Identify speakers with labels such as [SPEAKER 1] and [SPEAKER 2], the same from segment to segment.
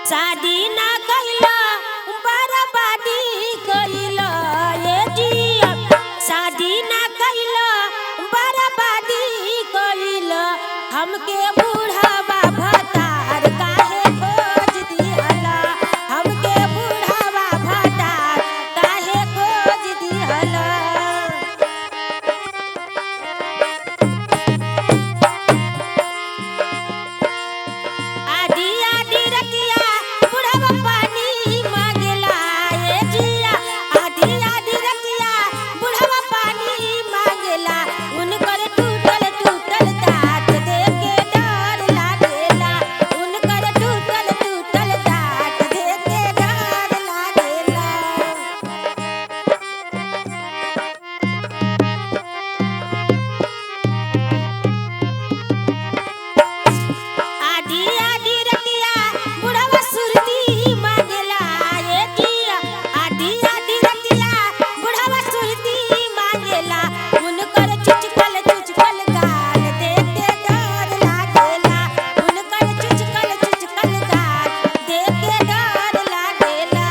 [SPEAKER 1] शादी ना कइला बर्बादी कइला ये जिया। शादी ना कइला बर्बादी कइला हमके बूढ़ावा भतार काहे खोज दिहला। हमके बूढ़ावा भतार काहे खोज दिहला। आधी आधी रतिया बुढ़वा पानी मांगेला ये जिया। आधी आधी रतिया बुढ़वा पानी मांगेला उनकर टूटल टूटल दांत देख के डर लागेला। उनकर टूटल टूटल दांत देख के डर लागेला। आधी आधी रतिया बुढ़वा सुरती मांगेला ये जिया। आधी आधी रतिया बुढ़वा सुरती मांगेला उनकर चुचकल चुचकल गाल देख के डर लागेला। उनकर चुचकल चुचकल गाल देख के डर लागेला।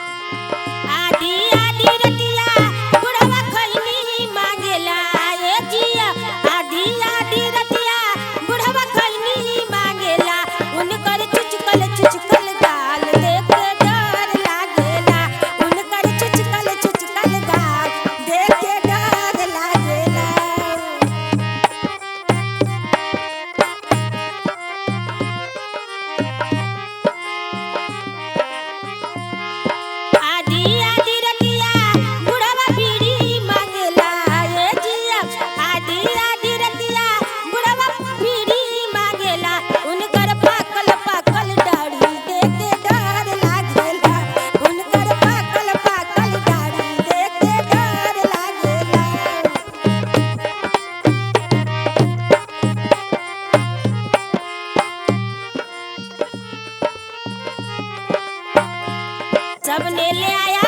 [SPEAKER 1] आधी आधी रतिया बुढ़वा खैनी मांगेला ये जिया। आधी आधी रतिया बुढ़वा खैनी मांगेला उनकर चुचकल चुचकल गाल देख के डर लागेला। उनकर चुचकल चुचकल गाल देख के डर लागेला। आधी आधी रतिया बुढ़वा बीड़ी मांगेला ये जिया। आधी आधी रतिया बुढ़वा बीड़ी मांगेला उनकर पाकल पाकल दाढ़ी देख के डर लागेला। उनकर पाकल पाकल दाढ़ी देख के डर लागेला। सबने ले आया